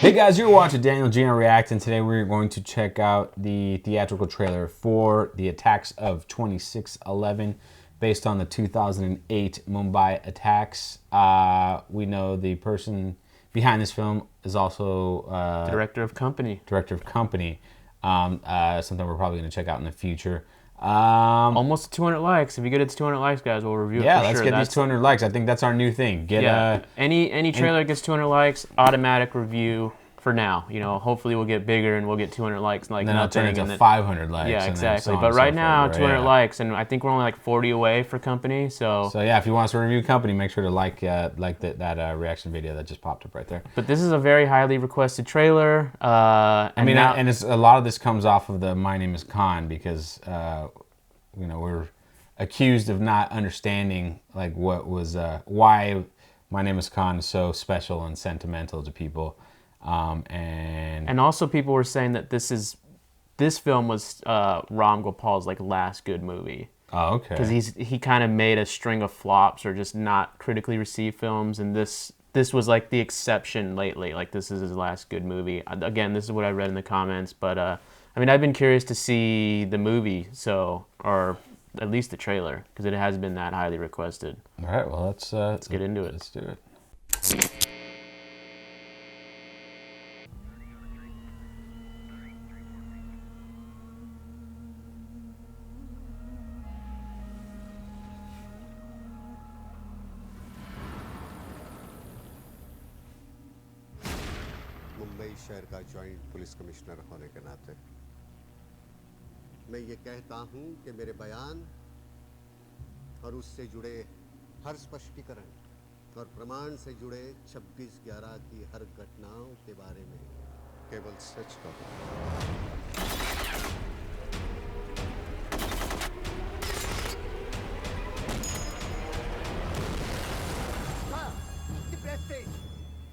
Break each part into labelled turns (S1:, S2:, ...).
S1: Hey guys, you're watching Daniel Gian React, and today we're going to check out the theatrical trailer for the attacks of 26/11, based on the 2008 Mumbai attacks. We know the person behind this film is also
S2: Director of Company.
S1: Something we're probably going to check out in the future.
S2: Almost 200 likes. If you get it to 200 likes, guys, we'll review it.
S1: Yeah,
S2: for
S1: let's
S2: sure.
S1: get these 200 likes. I think that's our new thing.
S2: Any trailer that gets 200 likes, automatic review for now. You know, hopefully we'll get bigger and we'll get 200 likes. Like
S1: then I'll turn
S2: nothing.
S1: into 500 likes.
S2: Yeah,
S1: and
S2: exactly.
S1: so on
S2: But
S1: and
S2: right
S1: so
S2: now,
S1: forth,
S2: 200
S1: yeah.
S2: likes, and I think we're only like 40 away for Company. So
S1: yeah, if you want us to review Company, make sure to like that reaction video that just popped up right there.
S2: But this is a very highly requested trailer.
S1: And it's a lot of this comes off of the My Name Is Khan, because we're accused of not understanding like what was why My Name Is Khan is so special and sentimental to people, and
S2: also people were saying that this film was Ram Gopal's like last good movie.
S1: Oh, okay.
S2: Because he kind of made a string of flops or just not critically received films, and this was like the exception lately. Like this is his last good movie. Again, this is what I read in the comments, but I mean, I've been curious to see the movie, or at least the trailer, because it has been that highly requested.
S1: All right, well let's
S2: get into it.
S1: Let's do it.
S3: Mumbai शहर का joint police commissioner होने के नाते मैं ये कहता हूं कि मेरे बयान और उससे जुड़े हर स्पष्टीकरण और प्रमाण से जुड़े 26/11 की हर घटनाओं के बारे में केवल सच कहूं।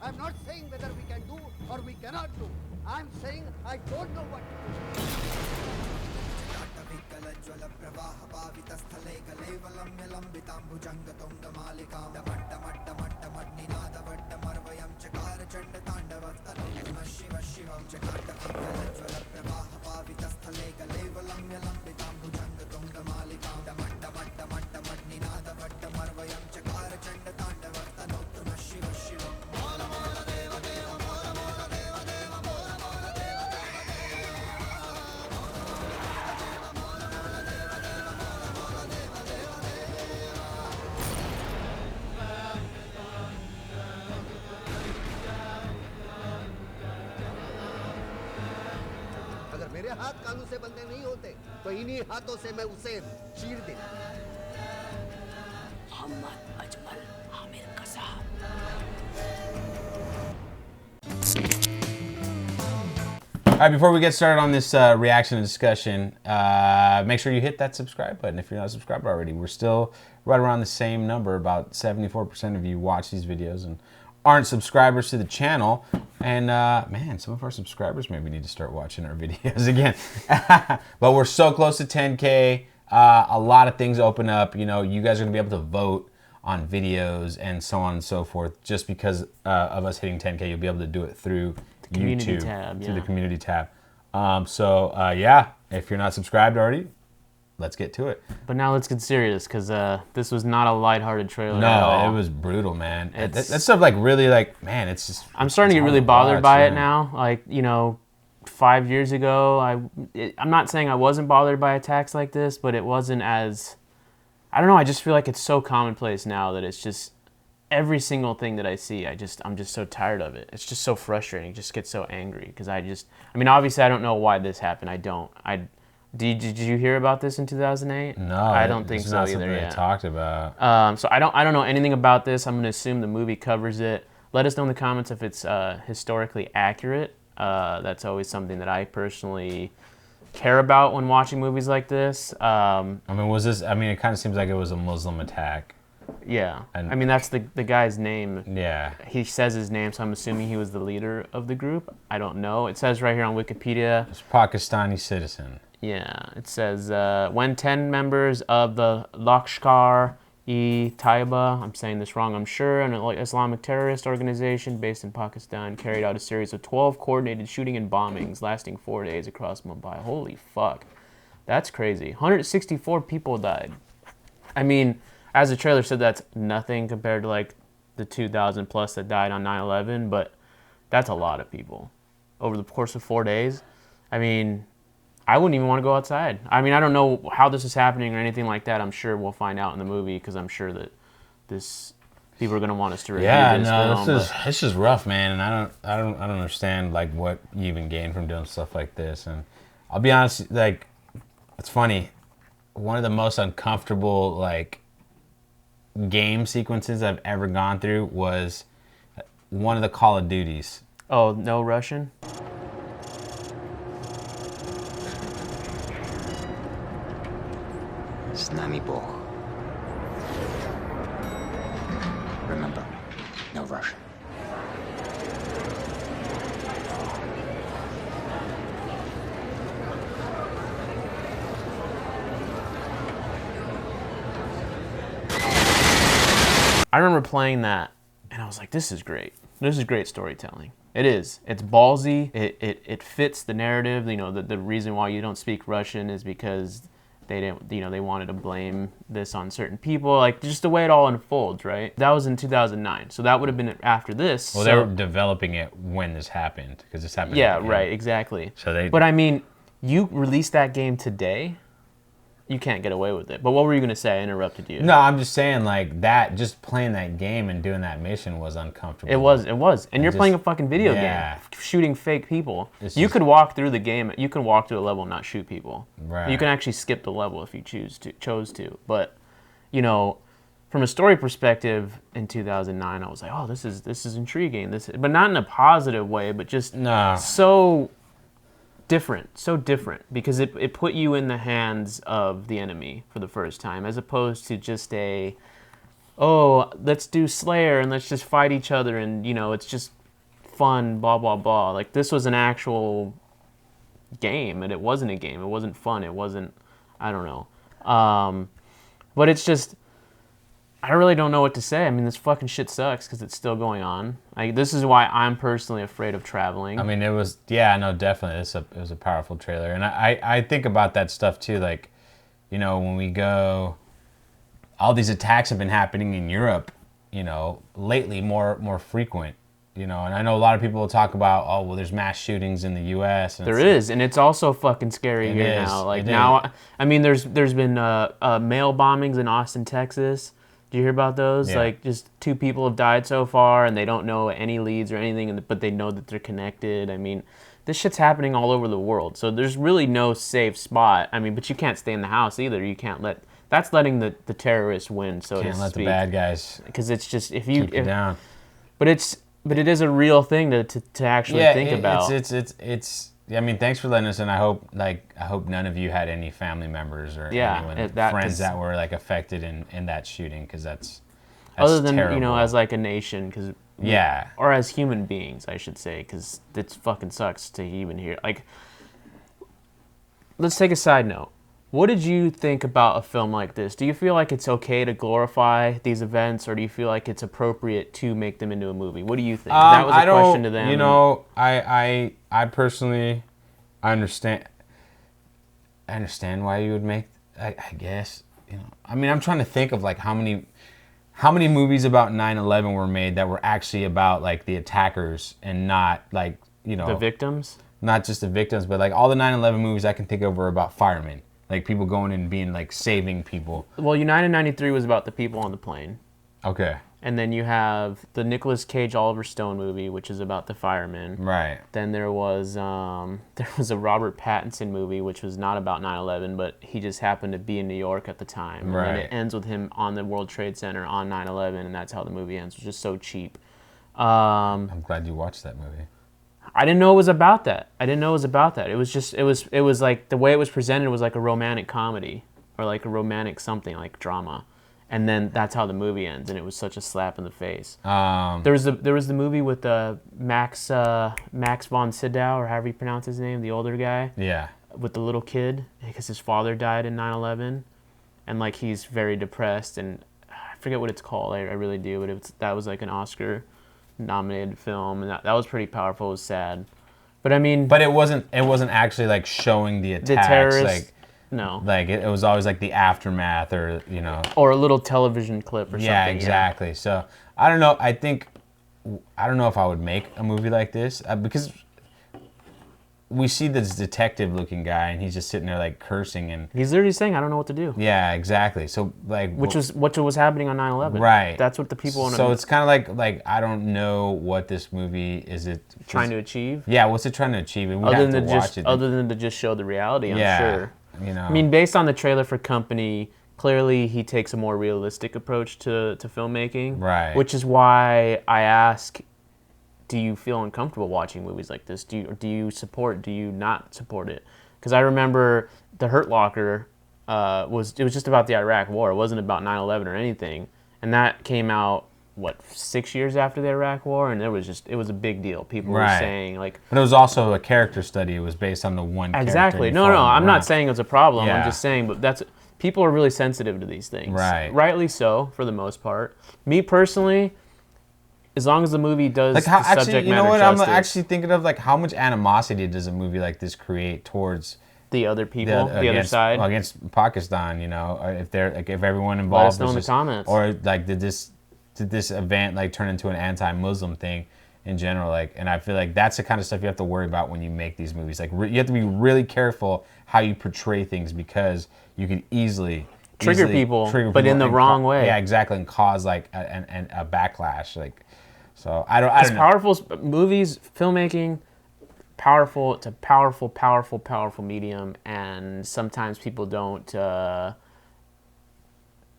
S3: I'm not saying whether we can do or we cannot do. I'm saying I don't know what to do. अगर मेरे हाथ कानून से बंधे नहीं होते तो इन्हीं हाथों से मैं उसे चीर देता।
S1: All right, before we get started on this reaction and discussion, make sure you hit that subscribe button if you're not subscribed already. We're still right around the same number. About 74% of you watch these videos and aren't subscribers to the channel. And man, some of our subscribers maybe need to start watching our videos again. But we're so close to 10K. A lot of things open up. You know, you guys are gonna be able to vote on videos and so on and so forth. Just because of us hitting 10K, you'll be able to do it through YouTube, through the community tab. Yeah, if you're not subscribed already, let's get to it.
S2: But now let's get serious, because this was not a lighthearted trailer
S1: No,
S2: at all.
S1: it was brutal, man. That stuff, like, really, like, man, it's just...
S2: I'm starting to get really bothered by it now. Like, you know, 5 years ago, I'm not saying I wasn't bothered by attacks like this, but it wasn't as... I don't know, I just feel like it's so commonplace now that it's just... Every single thing that I see, I'm just so tired of it. It's just so frustrating. I just get so angry, because I mean, obviously I don't know why this happened. Did you hear about this in 2008?
S1: No,
S2: I don't think so either.
S1: Something they talked about.
S2: So I don't know anything about this. I'm gonna assume the movie covers it. Let us know in the comments if it's historically accurate. That's always something that I personally care about when watching movies like this.
S1: I mean, it kind of seems like it was a Muslim attack.
S2: Yeah, I mean, that's the guy's name.
S1: Yeah.
S2: He says his name, so I'm assuming he was the leader of the group. I don't know. It says right here on Wikipedia.
S1: It's Pakistani citizen.
S2: Yeah, it says, when 10 members of the Lakshkar Taiba, I'm saying this wrong, I'm sure, an Islamic terrorist organization based in Pakistan, carried out a series of 12 coordinated shooting and bombings lasting 4 days across Mumbai. Holy fuck. That's crazy. 164 people died. I mean, as the trailer said, that's nothing compared to like the 2,000 plus that died on 9/11, but that's a lot of people over the course of 4 days. I mean, I wouldn't even want to go outside. I mean, I don't know how this is happening or anything like that. I'm sure we'll find out in the movie because I'm sure that people are going to want us to review this film.
S1: This is rough, man, and I don't understand like what you even gain from doing stuff like this. And I'll be honest, like it's funny. One of the most uncomfortable like game sequences I've ever gone through was one of the Call of Duties.
S2: Oh, no Russian?
S4: С нами Бог. Remember, no Russian.
S2: I remember playing that, and I was like, this is great. This is great storytelling. It is. It's ballsy. It fits the narrative. You know, the reason why you don't speak Russian is because they didn't, you know, they wanted to blame this on certain people. Like, just the way it all unfolds, right? That was in 2009. So that would have been after this.
S1: Well,
S2: so,
S1: they were developing it when this happened, because this happened.
S2: Yeah, right, exactly.
S1: So
S2: But I mean, you release that game today, you can't get away with it. But what were you going to say? I interrupted you.
S1: No, I'm just saying, like, that, just playing that game and doing that mission was uncomfortable.
S2: It was. And you're playing a fucking video game, shooting fake people. You could walk through the game, you can walk through a level and not shoot people.
S1: Right.
S2: You can actually skip the level if you chose to. But, you know, from a story perspective, in 2009, I was like, oh, this is intriguing. But not in a positive way, but just so different because it put you in the hands of the enemy for the first time, as opposed to just let's do Slayer and let's just fight each other and, you know, it's just fun, blah, blah, blah. Like, this was an actual game, and it wasn't a game. It wasn't fun. It wasn't, I don't know. But it's just, I really don't know what to say. I mean, this fucking shit sucks because it's still going on. Like, this is why I'm personally afraid of traveling.
S1: I mean, it was, definitely. It was a powerful trailer. And I think about that stuff too. Like, you know, when we go, all these attacks have been happening in Europe, you know, lately more frequent, you know. And I know a lot of people will talk about, oh, well, there's mass shootings in the U.S.
S2: There is, and it's also fucking scary here now. Like, now, I mean, there's been mail bombings in Austin, Texas. Do you hear about those?
S1: Yeah.
S2: Like, just 2 people have died so far, and they don't know any leads or anything, but they know that they're connected. I mean, this shit's happening all over the world. So there's really no safe spot. I mean, but you can't stay in the house either. You can't that's letting the terrorists win, so to speak.
S1: Can't let the bad guys
S2: because it's just,
S1: keep you down.
S2: But it is a real thing to actually think about.
S1: It's I mean, thanks for letting us in. I hope none of you had any family members or anyone, friends that were like affected in that shooting, because that's
S2: other than
S1: terrible.
S2: You know, as like a nation, because or as human beings, I should say, because it fucking sucks to even hear. Like, let's take a side note. What did you think about a film like this? Do you feel like it's okay to glorify these events, or do you feel like it's appropriate to make them into a movie? What do you think? That was a question to them.
S1: You know, I personally, I understand why you would make. I guess, you know. I mean, I'm trying to think of like how many movies about 9/11 were made that were actually about like the attackers and not like, you know,
S2: the victims.
S1: Not just the victims, but like all the 9/11 movies I can think of were about firemen. Like people going in and being like saving people.
S2: Well, United 93 was about the people on the plane.
S1: Okay.
S2: And then you have the Nicolas Cage Oliver Stone movie, which is about the firemen.
S1: Right.
S2: Then there was a Robert Pattinson movie, which was not about 9/11, but he just happened to be in New York at the time.
S1: Right.
S2: And then it ends with him on the World Trade Center on 9/11, and that's how the movie ends, which is so cheap.
S1: I'm glad you watched that movie.
S2: I didn't know it was about that. It was just, it was like, the way it was presented was like a romantic comedy, or like a romantic something, like drama. And then that's how the movie ends, and it was such a slap in the face. There was the movie with Max von Sydow, or however you pronounce his name, the older guy.
S1: Yeah.
S2: With the little kid, because his father died in 9/11, and like he's very depressed, and forget what it's called. I really do, but that was like an Oscar-nominated film, and that was pretty powerful. It was sad, but I mean,
S1: but it wasn't actually like showing the attacks.
S2: the terrorists.
S1: Like,
S2: no,
S1: like it was always like the aftermath, or
S2: or a little television clip or something.
S1: Yeah, exactly. So I don't know. I don't know if I would make a movie like this because we see this detective-looking guy, and he's just sitting there like cursing, and
S2: he's literally saying, "I don't know what to do."
S1: Yeah, exactly. So like,
S2: which was happening on 9/11.
S1: Right.
S2: That's what the people.
S1: So it's kind of like I don't know what this movie is
S2: trying to achieve.
S1: Yeah, what's it trying to achieve? And we
S2: other
S1: have
S2: than
S1: to watch it.
S2: Other than to just show the reality, I'm sure.
S1: I
S2: mean, based on the trailer for Company, clearly he takes a more realistic approach to filmmaking.
S1: Right.
S2: Which is why I ask, do you feel uncomfortable watching movies like this? Do you support? Do you not support it? Because I remember The Hurt Locker was just about the Iraq War. It wasn't about 9/11 or anything, and that came out 6 years after the Iraq War, and it was a big deal. People were saying like,
S1: but it was also a character study. It was based on the one.
S2: Exactly. No, I'm not saying it's a problem.
S1: Yeah.
S2: I'm just saying, but people are really sensitive to these things.
S1: Right.
S2: Rightly so, for the most part. Me personally, as long as the movie does
S1: like how,
S2: the
S1: actually,
S2: subject
S1: you know
S2: matter
S1: what?
S2: justice,
S1: I'm actually thinking of like how much animosity does a movie like this create towards
S2: the other people, the other side,
S1: against Pakistan. Or if they're like if everyone
S2: let
S1: involved
S2: us know in the comments,
S1: or like did this event like turn into an anti-Muslim thing in general? Like, and I feel like that's the kind of stuff you have to worry about when you make these movies. Like, you have to be really careful how you portray things because you can easily
S2: trigger people, but in the wrong way.
S1: Yeah, exactly, and cause like a backlash. Like, so I don't know.
S2: Powerful movies, filmmaking, powerful. It's a powerful medium, and sometimes people don't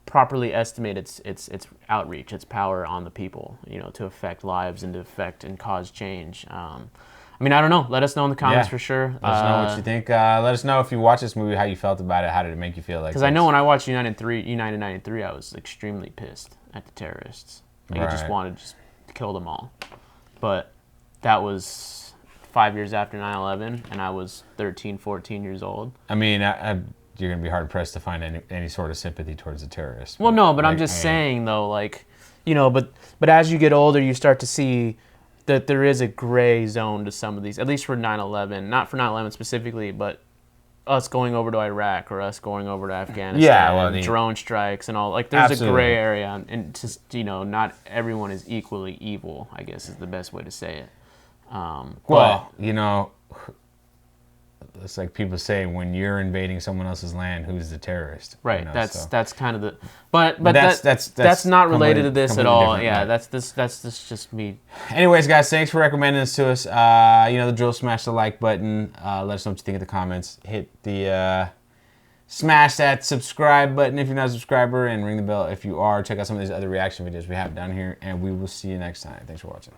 S2: properly estimate its outreach, its power on the people. To affect lives and to affect and cause change. I mean, I don't know. Let us know in the comments for sure.
S1: Let us know what you think. Let us know if you watched this movie, how you felt about it. How did it make you feel? Because
S2: I know when I watched United 93, I was extremely pissed at the terrorists. I just wanted to kill them all. But that was 5 years after 9/11, and I was 13, 14 years old.
S1: I mean, you're going to be hard-pressed to find any sort of sympathy towards the terrorists.
S2: Well, no, but I'm just saying, though, but as you get older, you start to see that there is a gray zone to some of these, at least for 9/11. Not for 9/11 specifically, but us going over to Iraq or us going over to Afghanistan, drone strikes and all. Like, there's a gray area, and just, not everyone is equally evil, I guess is the best way to say it.
S1: It's like people say, when you're invading someone else's land, who's the terrorist?
S2: Right. That's kind of the. But that's not related to this at all. Yeah. Right. That's just me.
S1: Anyways, guys, thanks for recommending this to us. The drill. Smash the like button. Let us know what you think in the comments. Hit the smash that subscribe button if you're not a subscriber, and ring the bell if you are. Check out some of these other reaction videos we have down here, and we will see you next time. Thanks for watching.